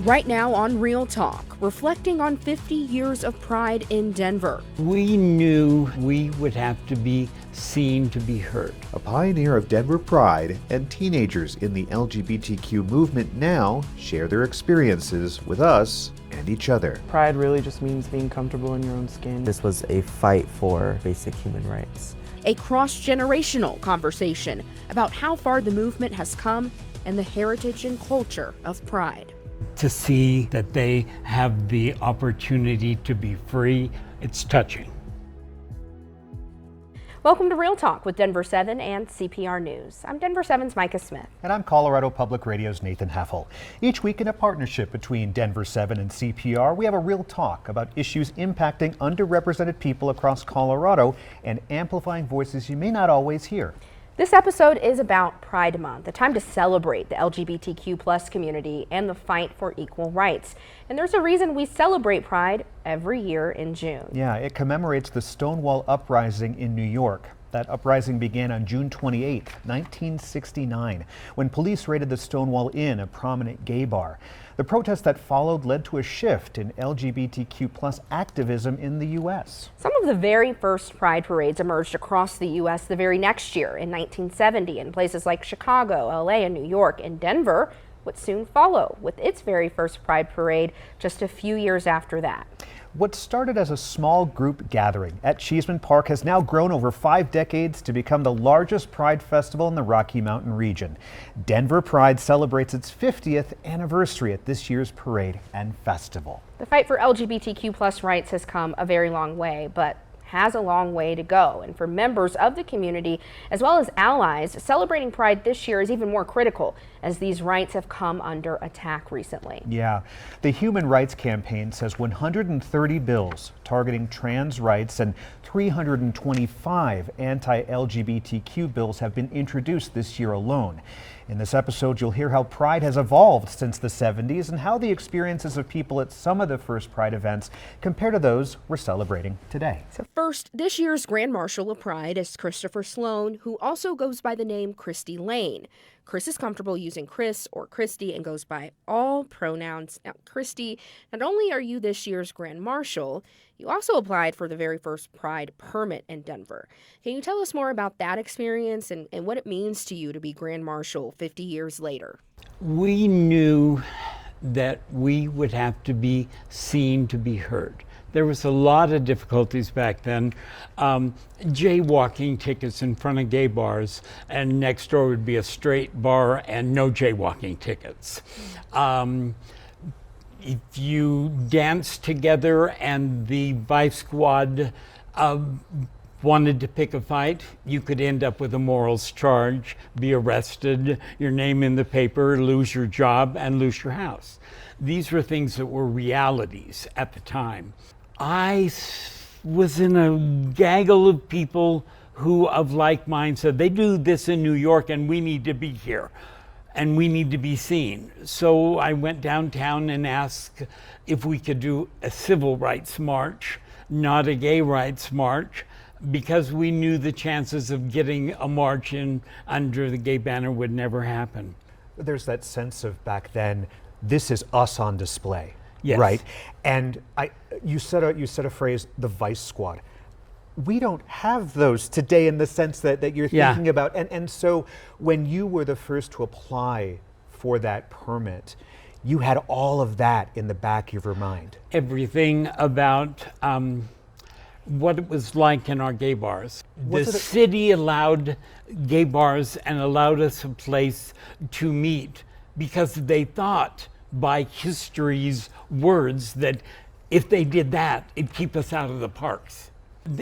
Right now on Real Talk, reflecting on 50 years of Pride in Denver. We knew we would have to be seen to be heard. A pioneer of Denver Pride and teenagers in the LGBTQ movement now share their experiences with us and each other. Pride really just means being comfortable in your own skin. This was a fight for basic human rights. A cross-generational conversation about how far the movement has come and the heritage and culture of Pride. To see that they have the opportunity to be free, it's touching. Welcome to Real Talk with Denver7 and CPR News. I'm Denver7's Micah Smith. And I'm Colorado Public Radio's Nathan Heffel. Each week in a partnership between Denver7 and CPR, we have a real talk about issues impacting underrepresented people across Colorado and amplifying voices you may not always hear. This episode is about Pride Month, a time to celebrate the LGBTQ plus community and the fight for equal rights. And there's a reason we celebrate Pride every year in June. Yeah, it commemorates the Stonewall Uprising in New York. That uprising began on June 28, 1969, when police raided the Stonewall Inn, a prominent gay bar. The protest that followed led to a shift in LGBTQ plus activism in the U.S. Some of the very first Pride parades emerged across the U.S. the very next year in 1970 in places like Chicago, L.A., and New York. And Denver would soon follow with its very first Pride parade just a few years after that. What started as a small group gathering at Cheeseman Park has now grown over 5 decades to become the largest Pride festival in the Rocky Mountain region. Denver Pride celebrates its 50th anniversary at this year's parade and festival. The fight for LGBTQ plus rights has come a very long way, but has a long way to go. And for members of the community, as well as allies, celebrating Pride this year is even more critical as these rights have come under attack recently. Yeah, the Human Rights Campaign says 130 bills targeting trans rights and 325 anti-LGBTQ bills have been introduced this year alone. In this episode, you'll hear how Pride has evolved since the 70s and how the experiences of people at some of the first Pride events compare to those we're celebrating today. So first, this year's Grand Marshal of Pride is Christopher Sloan, who also goes by the name Christy Lane. Chris is comfortable using Chris or Christy and goes by all pronouns. Now, Christy, not only are you this year's Grand Marshal, you also applied for the very first Pride permit in Denver. Can you tell us more about that experience and what it means to you to be Grand Marshal 50 years later? We knew that we would have to be seen to be heard. There was a lot of difficulties back then. Jaywalking tickets in front of gay bars, and next door would be a straight bar and no jaywalking tickets. If you danced together and the vice squad wanted to pick a fight, you could end up with a morals charge, be arrested, your name in the paper, lose your job, and lose your house. These were things that were realities at the time. I was in a gaggle of people who of like mind said, they do this in New York and we need to be here and we need to be seen. So I went downtown and asked if we could do a civil rights march, not a gay rights march, because we knew the chances of getting a march in under the gay banner would never happen. There's that sense of back then, this is us on display. Yes. Right. And you said a phrase, the vice squad. We don't have those today in the sense that you're thinking about. And so when you were the first to apply for that permit, you had all of that in the back of your mind. Everything about what it was like in our gay bars. The city allowed gay bars and allowed us a place to meet because they thought by history's words that if they did that, it'd keep us out of the parks.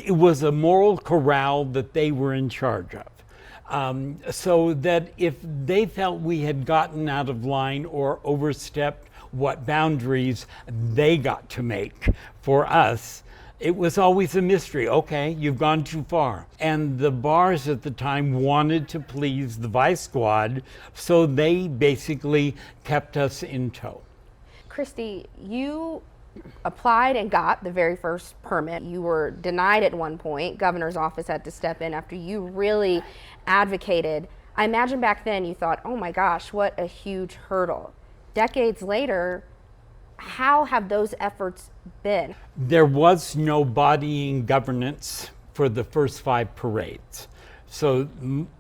It was a moral corral that they were in charge of. So that if they felt we had gotten out of line or overstepped what boundaries they got to make for us, it was always a mystery. Okay, you've gone too far. And the bars at the time wanted to please the vice squad, so they basically kept us in tow. Christy, you applied and got the very first permit. You were denied at one point. Governor's office had to step in after you really advocated. I imagine back then you thought, oh my gosh, what a huge hurdle. Decades later, how have those efforts been? There was no bodying governance for the first 5 parades. So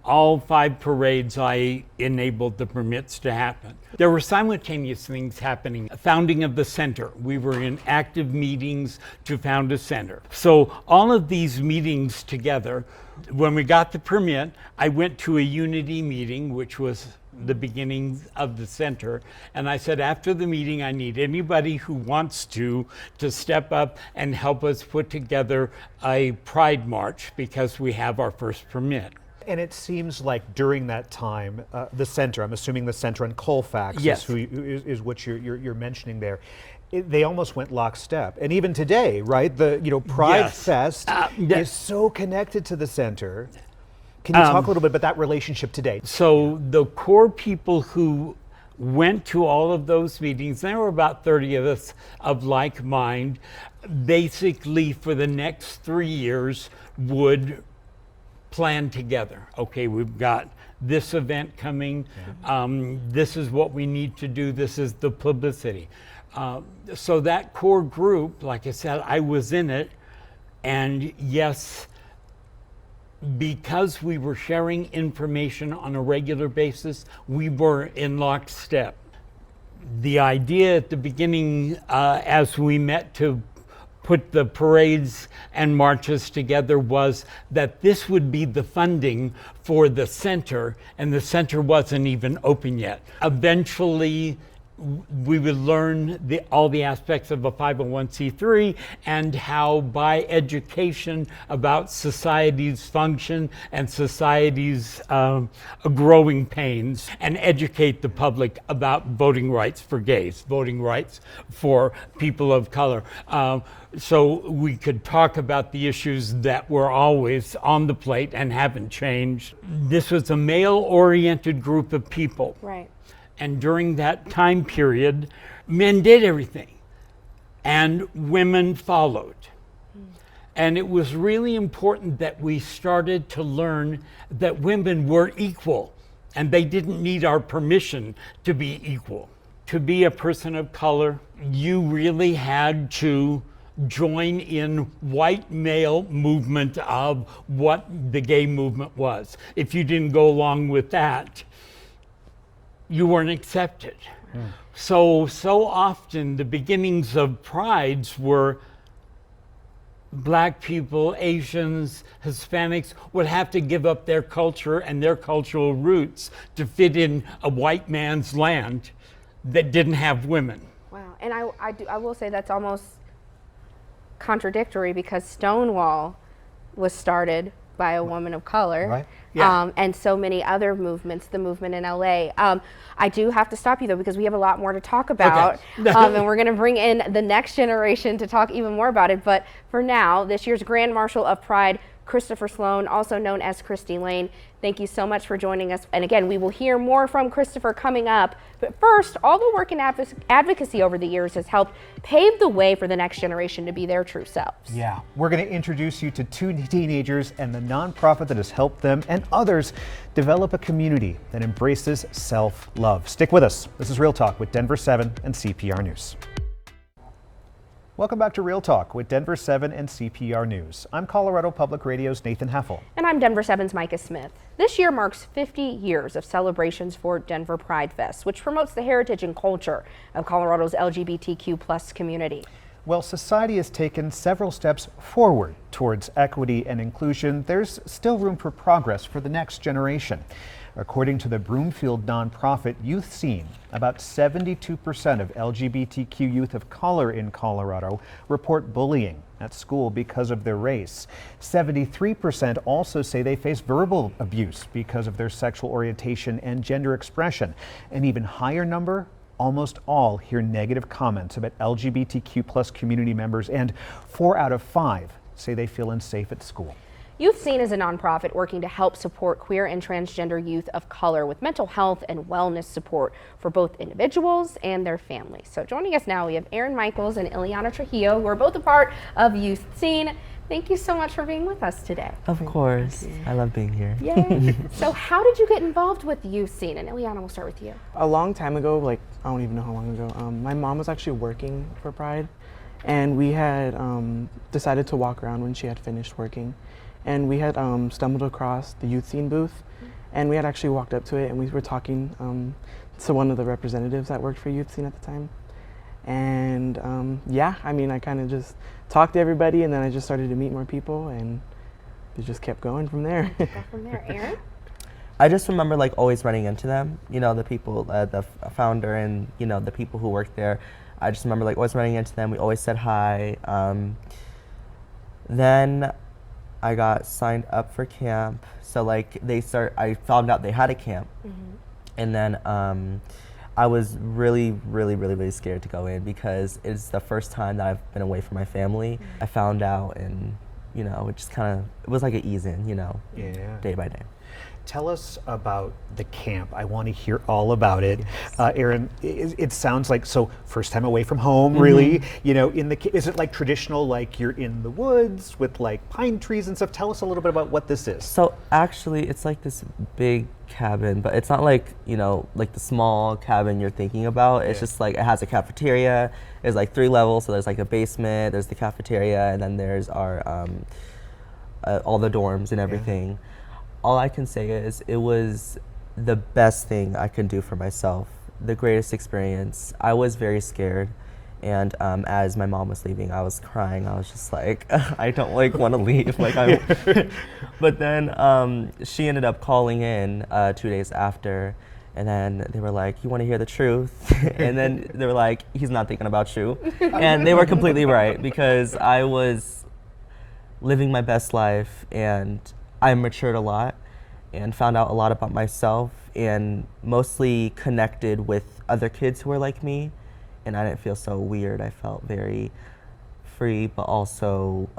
all 5 parades, I enabled the permits to happen. There were simultaneous things happening. Founding of the center. We were in active meetings to found a center. So all of these meetings together, when we got the permit, I went to a unity meeting, which was the beginning of the center, and I said, after the meeting, I need anybody who wants to step up and help us put together a pride march, because we have our first permit. And it seems like during that time, the center, I'm assuming the center and Colfax Yes. is what you're mentioning there. They almost went lockstep, and even today, right? The Pride Yes. Fest is so connected to the center. Can you talk a little bit about that relationship today? So the core people who went to all of those meetings, there were about 30 of us of like mind, basically for the next 3 years would plan together. Okay, we've got this event coming. This is what we need to do. This is the publicity. So that core group, like I said, I was in it. And yes, because we were sharing information on a regular basis, we were in lockstep. The idea at the beginning, as we met to put the parades and marches together, was that this would be the funding for the center, and the center wasn't even open yet. Eventually, we would learn all the aspects of a 501c3 and how by education about society's function and society's growing pains, and educate the public about voting rights for gays, voting rights for people of color. So we could talk about the issues that were always on the plate and haven't changed. This was a male-oriented group of people. Right. And during that time period, men did everything and women followed. And it was really important that we started to learn that women were equal and they didn't need our permission to be equal. To be a person of color, you really had to join in white male movement of what the gay movement was. If you didn't go along with that, you weren't accepted. So often the beginnings of prides were Black people, Asians, Hispanics would have to give up their culture and their cultural roots to fit in a white man's land that didn't have women. Wow. And I will say that's almost contradictory, because Stonewall was started by a woman of color. Right. Yeah. And so many other movements, the movement in LA. I do have to stop you though, because we have a lot more to talk about. Okay. And we're going to bring in the next generation to talk even more about it. But for now, this year's Grand Marshal of Pride, Christopher Sloan, also known as Christy Lane, thank you so much for joining us. And again, we will hear more from Christopher coming up. But first, all the work in advocacy over the years has helped pave the way for the next generation to be their true selves. Yeah, we're going to introduce you to 2 teenagers and the nonprofit that has helped them and others develop a community that embraces self-love. Stick with us. This is Real Talk with Denver7 and CPR News. Welcome back to Real Talk with Denver7 and CPR News. I'm Colorado Public Radio's Nathan Heffel. And I'm Denver7's Micah Smith. This year marks 50 years of celebrations for Denver Pride Fest, which promotes the heritage and culture of Colorado's LGBTQ+ community. Well, society has taken several steps forward towards equity and inclusion. There's still room for progress for the next generation. According to the Broomfield nonprofit Youth Scene, about 72% of LGBTQ youth of color in Colorado report bullying at school because of their race. 73% also say they face verbal abuse because of their sexual orientation and gender expression. An even higher number, almost all hear negative comments about LGBTQ+ community members, and 4 out of 5 say they feel unsafe at school. Youth Scene is a nonprofit working to help support queer and transgender youth of color with mental health and wellness support for both individuals and their families. So joining us now, we have Aaron Michaels and Ileana Trujillo, who are both a part of Youth Scene. Thank you so much for being with us today. Of course. I love being here. Yay. So how did you get involved with youth scene? And Ileana, we'll start with you. A long time ago, like I don't even know how long ago, my mom was actually working for Pride, and we had decided to walk around when she had finished working, and we had stumbled across the youth scene booth, and we had actually walked up to it, and we were talking to one of the representatives that worked for youth scene at the time. And yeah, I mean, I kind of just talked to everybody, and then I just started to meet more people, and it just kept going from there. Go from there. Aaron? I just remember like always running into them, you know, the people, the founder and, you know, the people who work there. I just remember like always running into them. We always said hi. Then I got signed up for camp. So like I found out they had a camp. And then I was really scared to go in because it's the first time that I've been away from my family. I found out, and you know, it just kind of, it was like an ease in, you know, day by day. Tell us about the camp. I want to hear all about it. Aaron, it sounds like, so first time away from home, really, you know, is it like traditional, like you're in the woods with like pine trees and stuff? Tell us a little bit about what this is. So actually it's like this big cabin, but it's not like, you know, like the small cabin you're thinking about. It's just like, it has a cafeteria. There's like 3 levels. So there's like a basement, there's the cafeteria, and then there's our, all the dorms and everything. All I can say is it was the best thing I could do for myself, the greatest experience. I was very scared, and as my mom was leaving, I was crying. I was just like, I don't like want to leave. Like but then she ended up calling in 2 days after, and then they were like, you want to hear the truth? And then they were like, he's not thinking about you. And they were completely right, because I was living my best life, and I matured a lot and found out a lot about myself, and mostly connected with other kids who were like me, and I didn't feel so weird. I felt very free, but also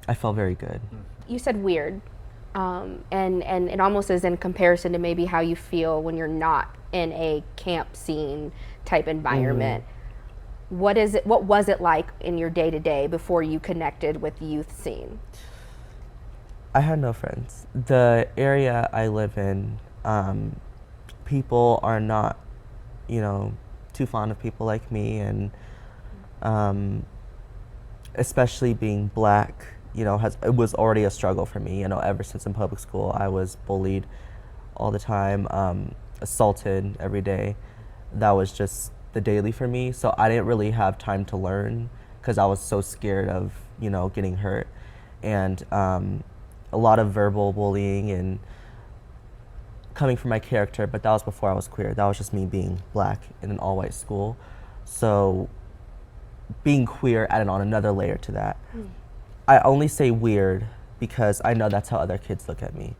I felt very good. You said weird, and it almost is in comparison to maybe how you feel when you're not in a camp scene type environment. What was it like in your day-to-day before you connected with youth scene? I had no friends. The area I live in, people are not, you know, too fond of people like me, and especially being black, you know, it was already a struggle for me. You know, ever since in public school, I was bullied all the time, assaulted every day. That was just the daily for me. So I didn't really have time to learn because I was so scared of, you know, getting hurt. And a lot of verbal bullying and coming from my character, but that was before I was queer. That was just me being black in an all-white school. So being queer added on another layer to that. I only say weird because I know that's how other kids look at me.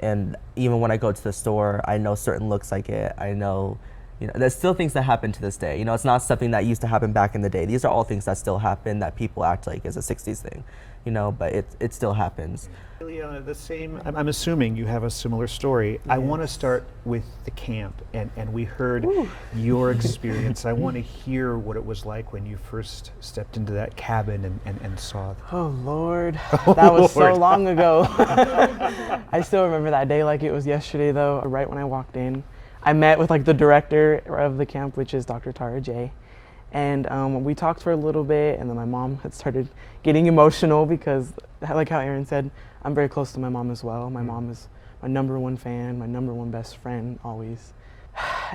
And even when I go to the store, I know certain looks I get. I know, you know, there's still things that happen to this day. You know, it's not something that used to happen back in the day. These are all things that still happen that people act like is a 60s thing, you know, but it still happens. Ileana, the same, I'm assuming you have a similar story. I want to start with the camp, and we heard your experience. I want to hear what it was like when you first stepped into that cabin and saw. Oh Lord, that was so long ago. I still remember that day like it was yesterday though. Right when I walked in, I met with like the director of the camp, which is Dr. Tara J. And we talked for a little bit, and then my mom had started getting emotional because, like how Aaron said, I'm very close to my mom as well. My mom is my #1 fan, my #1 best friend, always.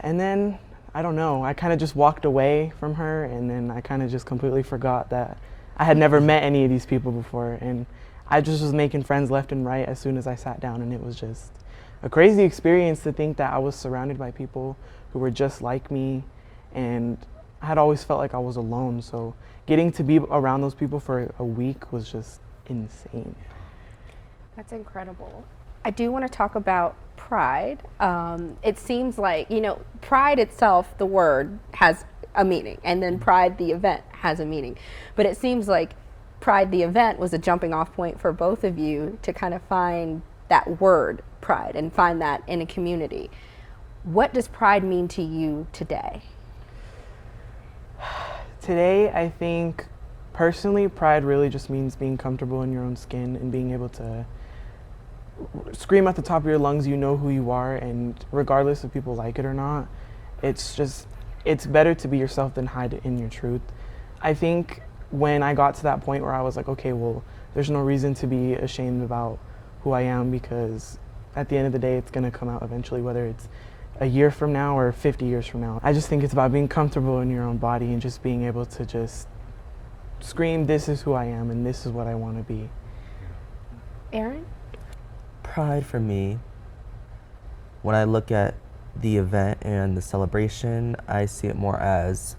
And then, I don't know, I kind of just walked away from her, and then I kind of just completely forgot that I had never met any of these people before, and I just was making friends left and right as soon as I sat down, and it was just a crazy experience to think that I was surrounded by people who were just like me, and I had always felt like I was alone, so getting to be around those people for a week was just insane. That's incredible. I do want to talk about pride. It seems like, you know, pride itself, the word, has a meaning, and then pride, the event, has a meaning. But it seems like pride, the event, was a jumping off point for both of you to kind of find that word, pride, and find that in a community. What does pride mean to you today? Today, I think Personally, pride really just means being comfortable in your own skin and being able to scream at the top of your lungs you know who you are, and regardless if people like it or not, it's better to be yourself than hide in your truth. I think when I got to that point where I was like, okay, well, there's no reason to be ashamed about who I am, because at the end of the day, it's gonna come out eventually, whether it's a year from now or 50 years from now. I just think it's about being comfortable in your own body and just being able to just scream, this is who I am and this is what I want to be. Aaron? Pride for me, when I look at the event and the celebration, I see it more as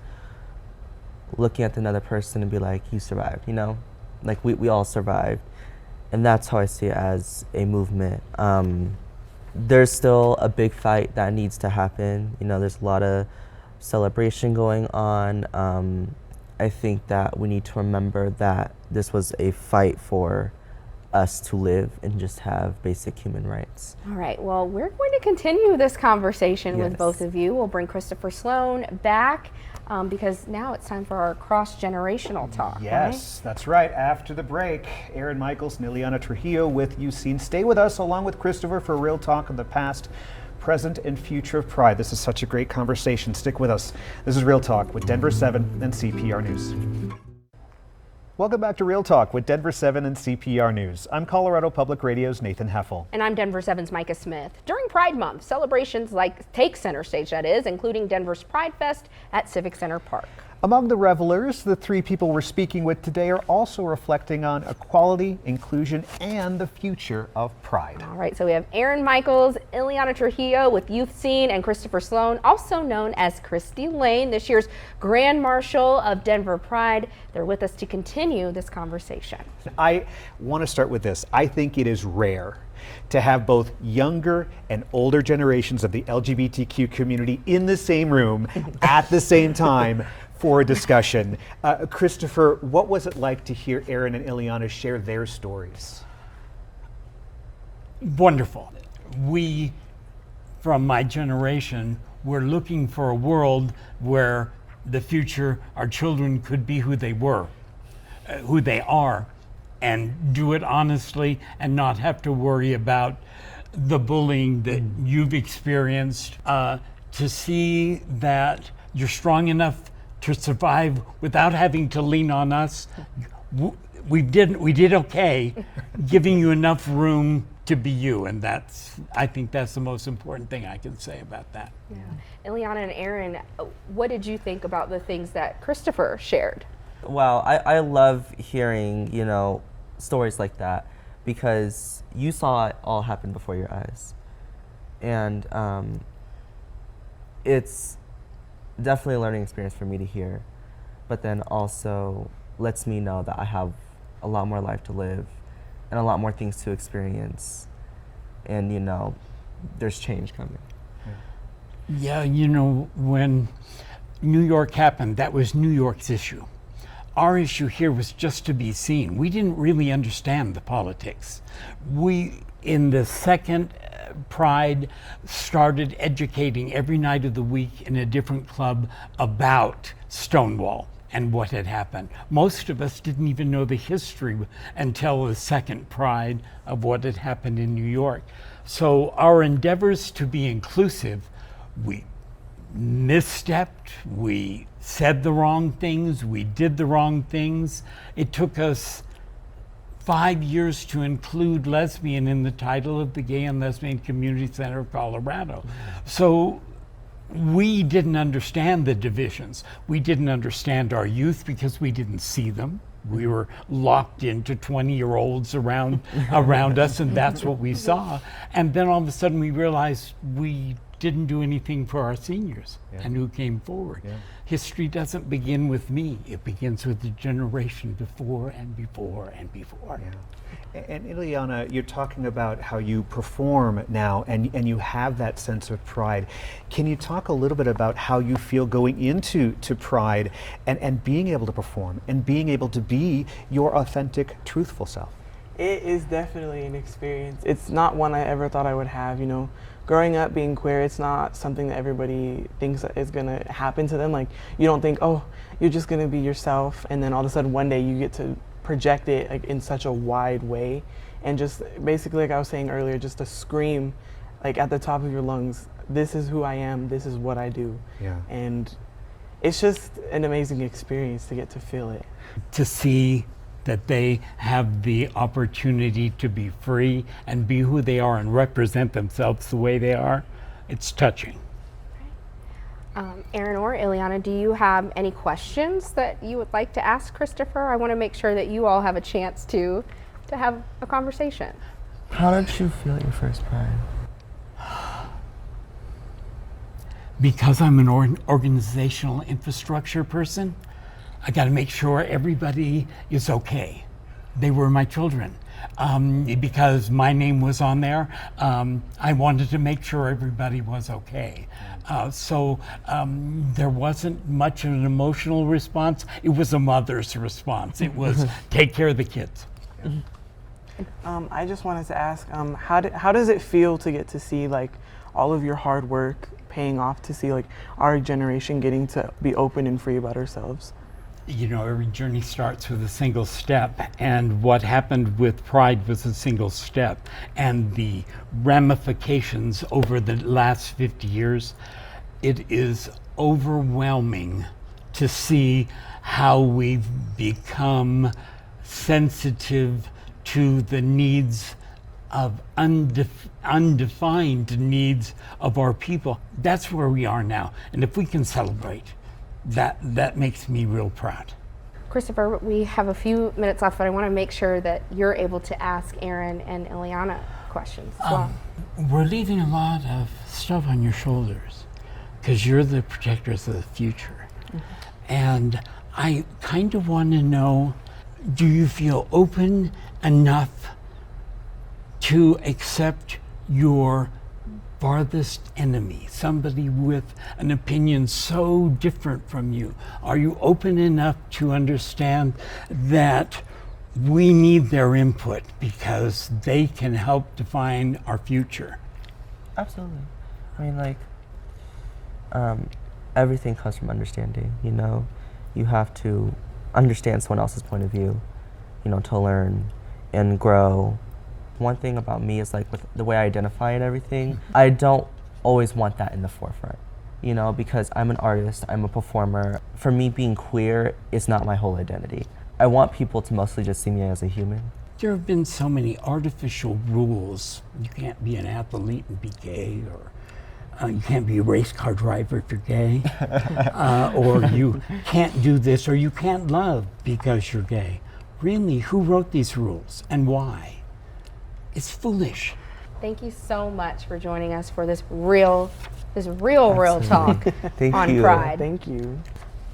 looking at another person and be like, you survived, you know? Like we all survived. And that's how I see it as a movement. There's still a big fight that needs to happen. You know, there's a lot of celebration going on. I think that we need to remember that this was a fight for us to live and just have basic human rights. All right, well, we're going to continue this conversation with Yes. both of you. We'll bring Christopher Sloan back because now it's time for our cross-generational talk. Yes, that's right. After the break, Aaron Michaels and Ileana Trujillo with Ucene. Stay with us along with Christopher for Real Talk of the past, present, and future of Pride. This is such a great conversation. Stick with us. This is Real Talk with Denver7 and CPR News. Welcome back to Real Talk with Denver7 and CPR News. I'm Colorado Public Radio's Nathan Heffel. And I'm Denver7's Micah Smith. During Pride Month, celebrations take center stage, that is, including Denver's Pride Fest at Civic Center Park. Among the revelers, the three people we're speaking with today are also reflecting on equality, inclusion, and the future of Pride. All right, so we have Aaron Michaels, Ileana Trujillo with Ucene, and Christopher Sloan, also known as Christy Lane, this year's Grand Marshal of Denver Pride. They're with us to continue this conversation. I want to start with this. I think it is rare to have both younger and older generations of the LGBTQ community in the same room at the same time for a discussion. Christopher, what was it like to hear Aaron and Ileana share their stories? Wonderful. We, from my generation, were looking for a world where the future, our children could be who they were, who they are, and do it honestly and not have to worry about the bullying that you've experienced. To see that you're strong enough to survive without having to lean on us. We did okay, giving you enough room to be you, and I think that's the most important thing I can say about that. Yeah. Ileana and Aaron, what did you think about the things that Christopher shared? Wow, I love hearing, you know, stories like that, because you saw it all happen before your eyes. And it's definitely a learning experience for me to hear, but then also lets me know that I have a lot more life to live and a lot more things to experience, and you know, there's change coming. Yeah, you know, when New York happened, that was New York's issue. Our issue here was just to be seen. We didn't really understand the politics. We, in the second Pride, started educating every night of the week in a different club about Stonewall and what had happened. Most of us didn't even know the history until the second Pride of what had happened in New York. So our endeavors to be inclusive, we misstepped, we said the wrong things, we did the wrong things. It took us 5 years to include lesbian in the title of the Gay and Lesbian Community Center of Colorado. So we didn't understand the divisions. We didn't understand our youth because we didn't see them. We were locked into 20-year-olds around us, and that's what we saw. And then all of a sudden we realized we didn't do anything for our seniors and who came forward. Yeah. History doesn't begin with me. It begins with the generation before and before and before. Yeah. And Ileana, you're talking about how you perform now and you have that sense of pride. Can you talk a little bit about how you feel going into Pride and being able to perform and being able to be your authentic, truthful self? It is definitely an experience. It's not one I ever thought I would have, you know. Growing up being queer, it's not something that everybody thinks that is gonna happen to them. Like, you don't think, oh, you're just gonna be yourself, and then all of a sudden one day you get to project it like in such a wide way, and just basically, like I was saying earlier, just to scream like at the top of your lungs, this is who I am, this is what I do. Yeah. And it's just an amazing experience to get to feel it. To see that they have the opportunity to be free and be who they are and represent themselves the way they are, it's touching. Aaron or Ileana, do you have any questions that you would like to ask Christopher? I want to make sure that you all have a chance to have a conversation. How did you feel at your first Pride? Because I'm an organizational infrastructure person, I got to make sure everybody is okay. They were my children. Because my name was on there, I wanted to make sure everybody was okay. So there wasn't much of an emotional response. It was a mother's response. It was take care of the kids. I just wanted to ask, how does it feel to get to see like all of your hard work paying off, to see like our generation getting to be open and free about ourselves? You know, every journey starts with a single step, and what happened with Pride was a single step, and the ramifications over the last 50 years, it is overwhelming to see how we've become sensitive to the needs of undefined needs of our people. That's where we are now, and if we can celebrate, that makes me real proud. Christopher, we have a few minutes left, but I want to make sure that you're able to ask Aaron and Ileana questions as well. We're leaving a lot of stuff on your shoulders because you're the protectors of the future. And I kind of want to know, do you feel open enough to accept your farthest enemy, somebody with an opinion so different from you? Are you open enough to understand that we need their input because they can help define our future? Absolutely. I mean, like, everything comes from understanding, you know? You have to understand someone else's point of view, you know, to learn and grow. One thing about me is like with the way I identify and everything, I don't always want that in the forefront, you know, because I'm an artist, I'm a performer. For me, being queer is not my whole identity. I want people to mostly just see me as a human. There have been so many artificial rules. You can't be an athlete and be gay, or you can't be a race car driver if you're gay, or you can't do this, or you can't love because you're gay. Really, who wrote these rules and why? It's foolish. Thank you so much for joining us for this real talk on Pride. Thank you.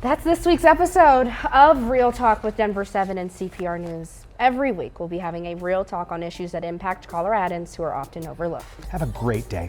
That's this week's episode of Real Talk with Denver7 and CPR News. Every week we'll be having a real talk on issues that impact Coloradans who are often overlooked. Have a great day.